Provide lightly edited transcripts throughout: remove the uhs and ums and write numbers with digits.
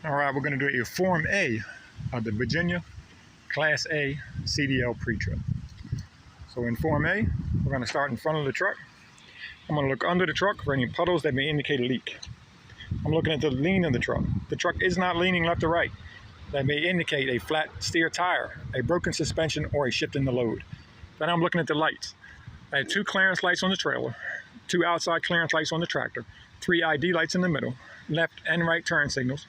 All right, we're going to do a Form A of the Virginia Class A CDL Pretrip. So in Form A, we're going to start in front of the truck. I'm going to look under the truck for any puddles that may indicate a leak. I'm looking at the lean of the truck. The truck is not leaning left or right. That may indicate a flat steer tire, a broken suspension, or a shift in the load. Then I'm looking at the lights. I have 2 clearance lights on the trailer, 2 outside clearance lights on the tractor, 3 ID lights in the middle, left and right turn signals,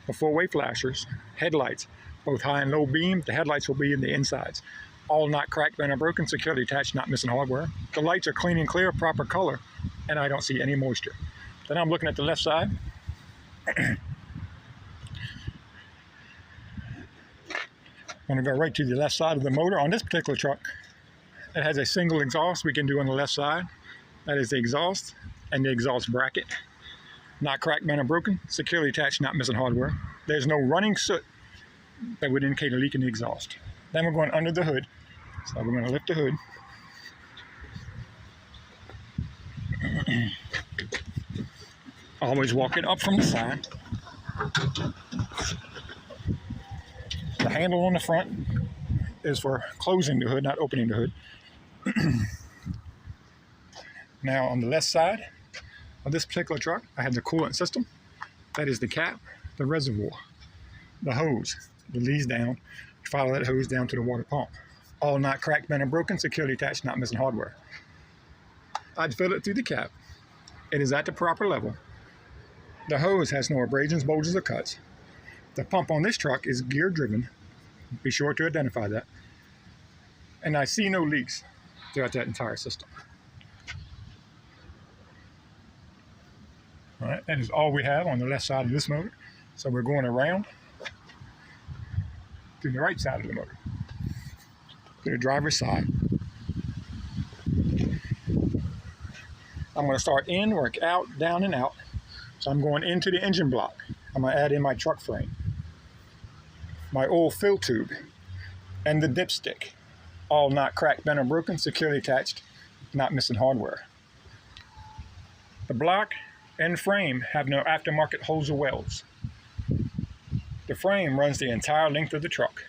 the 4-way flashers, headlights, both high and low beam. The headlights will be in the insides. All not cracked, bent, or broken, securely attached, not missing hardware. The lights are clean and clear, proper color, and I don't see any moisture. Then I'm looking at the left side. I'm going to go right to the left side of the motor. On this particular truck, it has a single exhaust we can do on the left side. That is the exhaust and the exhaust bracket. Not cracked, bent, or broken, securely attached, not missing hardware. There's no running soot that would indicate a leak in the exhaust. Then we're going under the hood. So we're going to lift the hood. Always walk it up from the side. The handle on the front is for closing the hood, not opening the hood. Now on the left side of this particular truck, I have the coolant system. That is the cap, the reservoir, the hose that leads down. Follow that hose down to the water pump. All not cracked, bent, or broken, securely attached, not missing hardware. I'd fill it through the cap. It is at the proper level. The hose has no abrasions, bulges, or cuts. The pump on this truck is gear driven. Be sure to identify that. And I see no leaks throughout that entire system. All right, that is all we have on the left side of this motor. So we're going around to the right side of the motor, to the driver's side. I'm going to start in, work out, down, and out. So I'm going into the engine block. I'm going to add in my truck frame, my oil fill tube, and the dipstick. All not cracked, bent, or broken, securely attached, not missing hardware. The block and frame have no aftermarket holes or welds. The frame runs the entire length of the truck.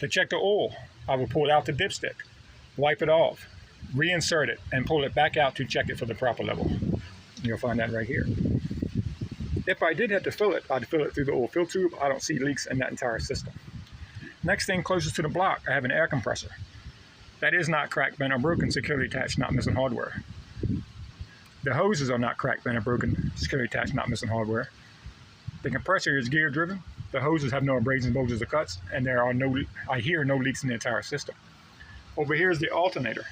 To check the oil, I will pull out the dipstick, wipe it off, reinsert it, and pull it back out to check it for the proper level. You'll find that right here. If I did have to fill it, I'd fill it through the oil fill tube. I don't see leaks in that entire system. Next thing, closest to the block, I have an air compressor. That is not cracked, bent, or broken, securely attached, not missing hardware. The hoses are not cracked, bent, or broken, securely attached, not missing hardware. The compressor is gear driven. The hoses have no abrasions, bulges, or cuts, and I hear no leaks in the entire system. Over here is the alternator.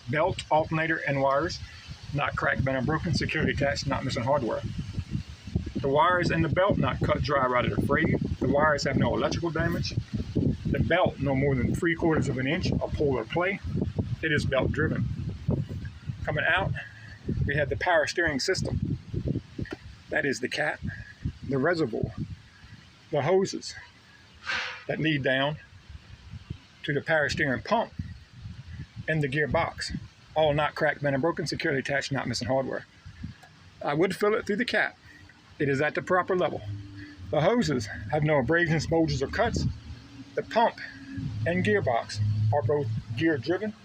Belt, alternator, and wires, not cracked, bent, or broken, securely attached, not missing hardware. The wires in the belt not cut dry, rotted, or frayed. The wires have no electrical damage. The belt no more than 3/4 of an inch of pull or play. It is belt driven. Coming out, we have the power steering system. That is the cap, the reservoir, the hoses that lead down to the power steering pump, and the gearbox. All not cracked, bent, or broken, securely attached, not missing hardware. I would fill it through the cap. It is at the proper level. The hoses have no abrasions, bulges, or cuts. The pump and gearbox are both gear driven,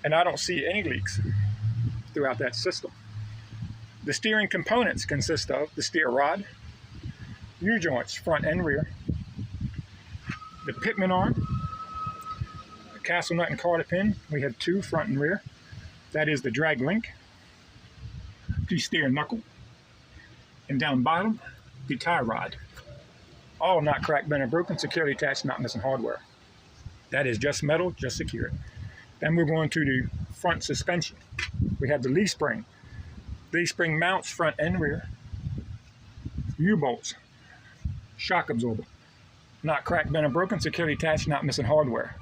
and I don't see any leaks throughout that system. The steering components consist of the steer rod, U-joints front and rear, the pitman arm, the castle nut and carter pin. We have 2 front and rear. That is the drag link, the steer knuckle, and down bottom, the tie rod. All not cracked, bent, or broken, securely attached, not missing hardware. That is just metal, just secured. Then we're going to the front suspension. We have the leaf spring. Leaf spring mounts front and rear. U-bolts. Shock absorber. Not cracked, bent, or broken, securely attached, not missing hardware.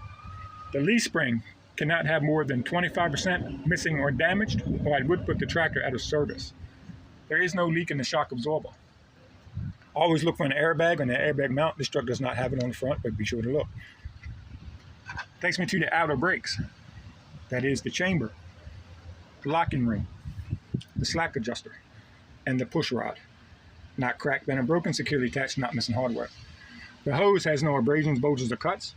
The leaf spring cannot have more than 25% missing or damaged, or I would put the tractor out of service. There is no leak in the shock absorber. Always look for an airbag on the airbag mount. This truck does not have it on the front, but be sure to look. Takes me to the outer brakes. That is the chamber, the locking ring, the slack adjuster, and the push rod. not cracked, bent, or broken, securely attached, not missing hardware. The hose has no abrasions, bulges, or cuts.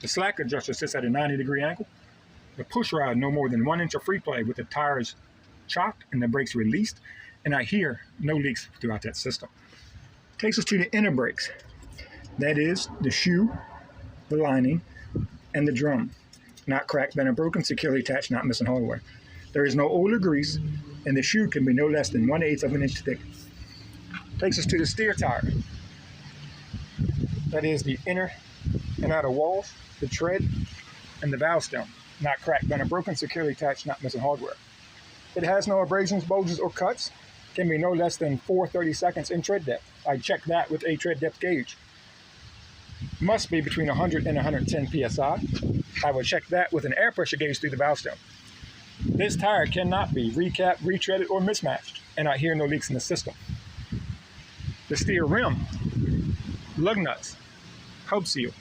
The slack adjuster sits at a 90-degree angle. The push rod no more than 1 inch of free play with the tires chocked and the brakes released, and I hear no leaks throughout that system. Takes us to the inner brakes. That is the shoe, the lining, and the drum. Not cracked, bent, or broken, securely attached, not missing hardware. There is no oil or grease, and the shoe can be no less than 1/8 of an inch thick. Takes us to the steer tire. That is the inner and outer walls, the tread, and the valve stem. Not cracked, bent, or broken, securely attached, not missing hardware. It has no abrasions, bulges, or cuts. Can be no less than 4/32 in tread depth. I checked that with a tread depth gauge. Must be between 100 and 110 psi. I will check that with an air pressure gauge through the valve stem. This tire cannot be recapped, retreaded, or mismatched, and I hear no leaks in the system. The steer rim, lug nuts, hub seal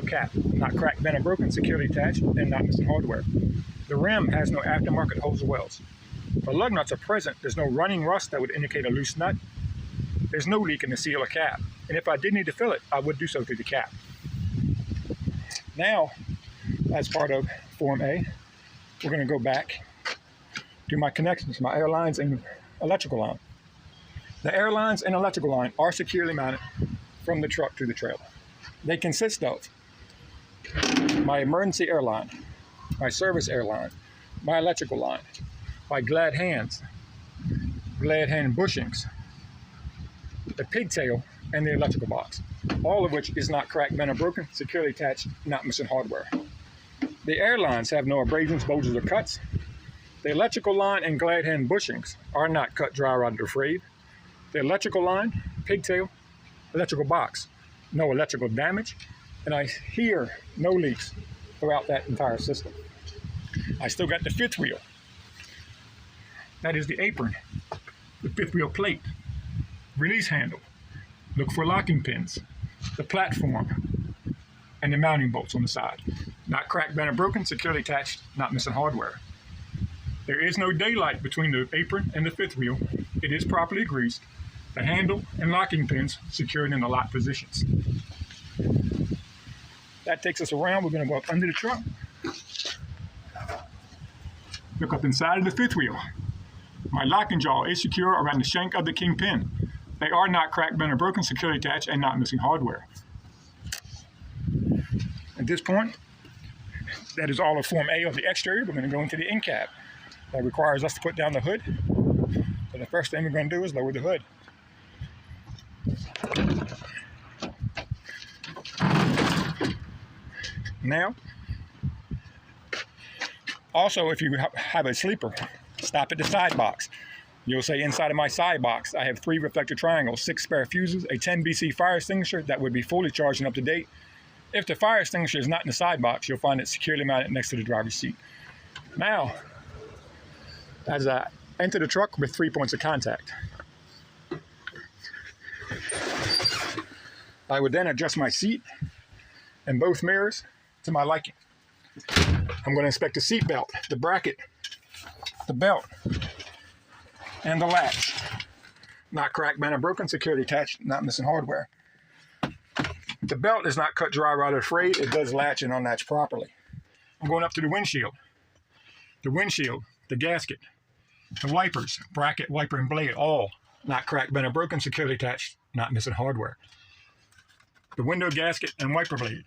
cap, not cracked, bent, or broken, securely attached, and not missing hardware. The rim has no aftermarket holes or welds. The lug nuts are present. There's no running rust that would indicate a loose nut. There's no leak in the seal or cap, and if I did need to fill it, I would do so through the cap. Now, as part of Form A, we're going to go back to my connections, my air lines and electrical line. The air lines and electrical line are securely mounted from the truck to the trailer. They consist of my emergency air line, my service air line, my electrical line, my glad hand bushings, the pigtail, and the electrical box, all of which is not cracked, bent, or broken, securely attached, not missing hardware. The air lines have no abrasions, bulges, or cuts. The electrical line and glad hand bushings are not cut, dry rotted, or frayed. The electrical line, pigtail, electrical box, no electrical damage, and I hear no leaks throughout that entire system. I still got the fifth wheel. That is the apron, the fifth wheel plate, release handle, look for locking pins, the platform, and the mounting bolts on the side. Not cracked, bent, or broken, securely attached, not missing hardware. There is no daylight between the apron and the fifth wheel. It is properly greased. The handle and locking pins secured in the lock positions. That takes us around. We're going to go up under the truck. Look up inside of the fifth wheel. My locking jaw is secure around the shank of the kingpin. They are not cracked, bent, or broken, securely attached, and not missing hardware. At this point, that is all of Form A of the exterior. We're going to go into the in cab. That requires us to put down the hood. So the first thing we're going to do is lower the hood. Now, also if you have a sleeper, stop at the side box. You'll say inside of my side box, I have 3 reflector triangles, 6 spare fuses, a 10 BC fire extinguisher that would be fully charged and up to date. If the fire extinguisher is not in the side box, you'll find it securely mounted next to the driver's seat. Now, as I enter the truck with 3 points of contact, I would then adjust my seat and both mirrors to my liking. I'm going to inspect the seat belt, the bracket, the belt, and the latch. Not cracked, bent, or broken, securely attached, not missing hardware. The belt is not cut, dry, rotted, or frayed. It does latch and unlatch properly. I'm going up to the windshield. The windshield, the gasket, the wipers, bracket, wiper, and blade, all not cracked, bent, or broken, securely attached, not missing hardware. The window gasket and wiper blade,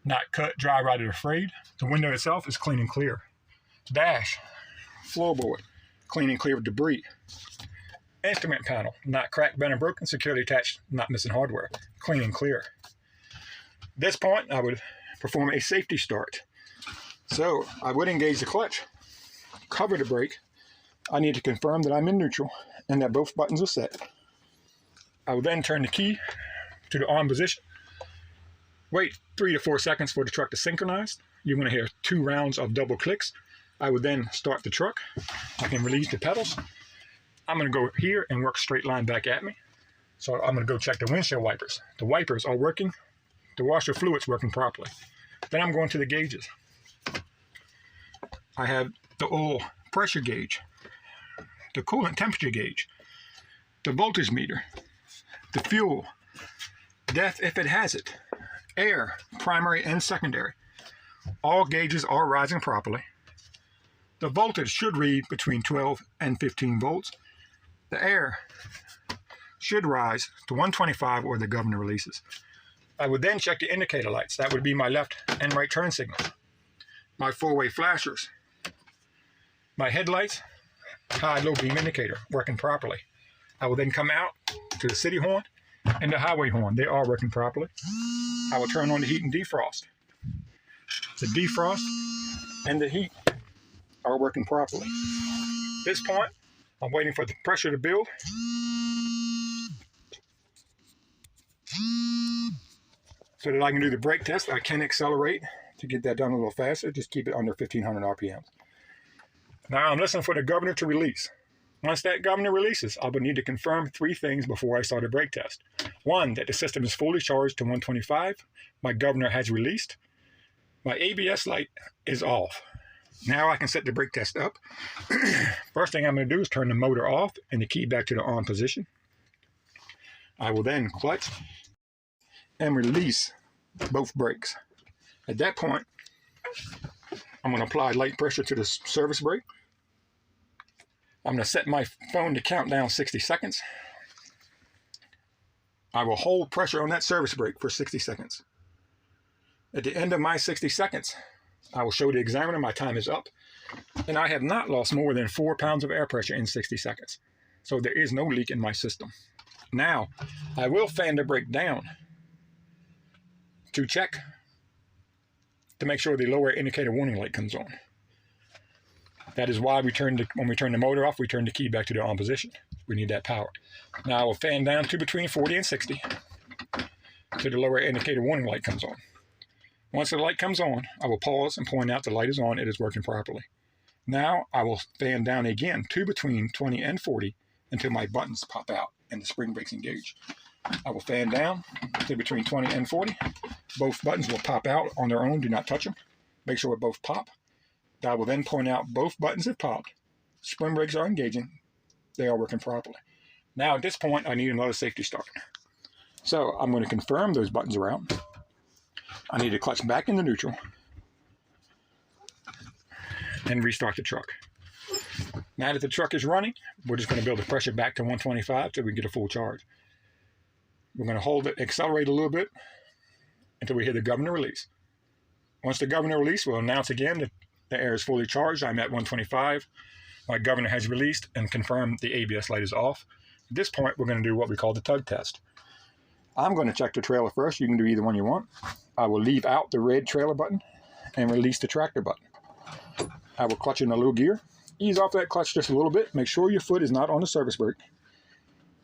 not cut, dry, rotted, or frayed. The window itself is clean and clear. Dash, floorboard, clean and clear of debris. Instrument panel, not cracked, bent, or broken, securely attached, not missing hardware. Clean and clear. At this point, I would perform a safety start. So I would engage the clutch, cover the brake. I need to confirm that I'm in neutral and that both buttons are set. I will then turn the key to the on position. Wait 3 to 4 seconds for the truck to synchronize. You're going to hear 2 rounds of double clicks. I would then start the truck. I can release the pedals. I'm going to go here and work straight line back at me. So I'm going to go check the windshield wipers. The wipers are working. The washer fluid's working properly. Then I'm going to the gauges. I have the oil pressure gauge, the coolant temperature gauge, the voltage meter, the fuel, depth if it has it, air, primary and secondary. All gauges are rising properly. The voltage should read between 12 and 15 volts. The air should rise to 125 or the governor releases. I would then check the indicator lights. That would be my left and right turn signals. My four-way flashers. My headlights, high low beam indicator working properly. I will then come out to the city horn and the highway horn. They are working properly. I will turn on the heat and defrost. The defrost and the heat are working properly. At this point, I'm waiting for the pressure to build. So that I can do the brake test. I can accelerate to get that done a little faster. Just keep it under 1500 RPMs. Now I'm listening for the governor to release. Once that governor releases, I will need to confirm 3 things before I start a brake test. 1, that the system is fully charged to 125. My governor has released. My ABS light is off. Now I can set the brake test up. First thing I'm going to do is turn the motor off and the key back to the on position. I will then clutch and release both brakes. At that point, I'm going to apply light pressure to the service brake. I'm going to set my phone to count down 60 seconds. I will hold pressure on that service brake for 60 seconds. At the end of my 60 seconds, I will show the examiner my time is up, and I have not lost more than 4 pounds of air pressure in 60 seconds. So there is no leak in my system. Now, I will fan the brake down to check to make sure the lower indicator warning light comes on. That is why when we turn the motor off, we turn the key back to the on position. We need that power. Now I will fan down to between 40 and 60 till the lower indicator warning light comes on. Once the light comes on, I will pause and point out the light is on, it is working properly. Now I will fan down again to between 20 and 40 until my buttons pop out and the spring brakes engage. I will fan down to between 20 and 40. Both buttons will pop out on their own. Do not touch them. Make sure both pop. I will then point out both buttons have popped. Spring brakes are engaging. They are working properly. Now at this point, I need another safety start. So I'm going to confirm those buttons are out. I need to clutch back into neutral and restart the truck. Now that the truck is running, we're just going to build the pressure back to 125 till we get a full charge. We're going to hold it, accelerate a little bit until we hear the governor release. Once the governor release, we'll announce again that the air is fully charged. I'm at 125. My governor has released and confirmed the ABS light is off. At this point, we're going to do what we call the tug test. I'm going to check the trailer first. You can do either one you want. I will leave out the red trailer button and release the tractor button. I will clutch in a little gear. Ease off that clutch just a little bit. Make sure your foot is not on the service brake.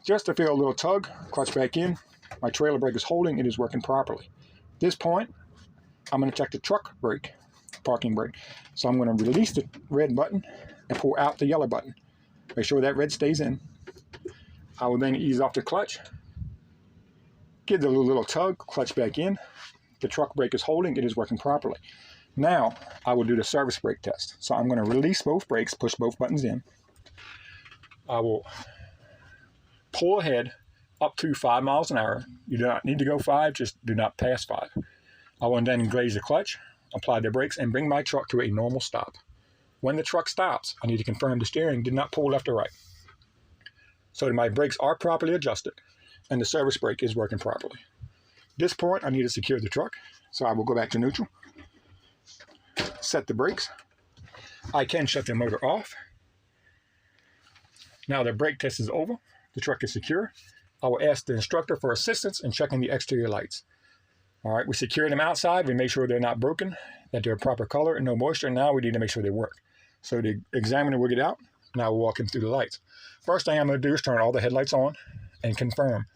Just to feel a little tug, clutch back in. My trailer brake is holding. It is working properly. At this point, I'm going to check the truck brake, parking brake. So I'm going to release the red button and pull out the yellow button. Make sure that red stays in. I will then ease off the clutch. Give it a little tug, clutch back in. The truck brake is holding. It is working properly. Now, I will do the service brake test. So I'm going to release both brakes, push both buttons in. I will pull ahead up to 5 miles an hour. You do not need to go 5, just do not pass 5. I will then graze the clutch, apply the brakes, and bring my truck to a normal stop. When the truck stops, I need to confirm the steering did not pull left or right, so that my brakes are properly adjusted and the service brake is working properly. At this point, I need to secure the truck, so I will go back to neutral, set the brakes. I can shut the motor off. Now the brake test is over. The truck is secure. I will ask the instructor for assistance in checking the exterior lights. All right, we secure them outside. We make sure they're not broken, that they're proper color and no moisture. Now we need to make sure they work. So the examiner will get out. Now we'll walk him through the lights. First thing I'm going to do is turn all the headlights on and confirm.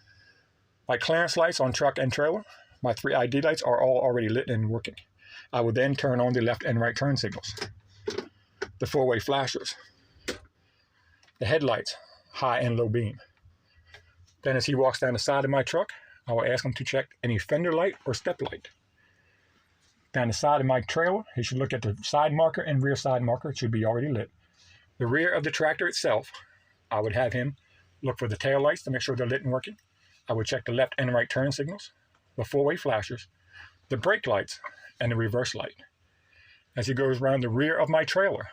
My clearance lights on truck and trailer, my 3 ID lights are all already lit and working. I will then turn on the left and right turn signals, the 4-way flashers, the headlights, high and low beam. Then as he walks down the side of my truck, I will ask him to check any fender light or step light. Down the side of my trailer, he should look at the side marker and rear side marker. It should be already lit. The rear of the tractor itself, I would have him Look for the tail lights to make sure they're lit and working. I would check the left and right turn signals, the four-way flashers, the brake lights, and the reverse light. As he goes around the rear of my trailer,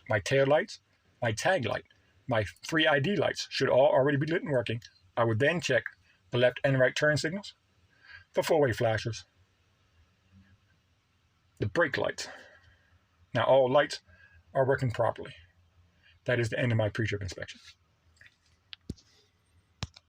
my tail lights, my tag light, my free ID lights should all already be lit and working. I would then check the left and right turn signals, the four-way flashers, the brake lights. Now all lights are working properly. That is the end of my pre-trip inspection.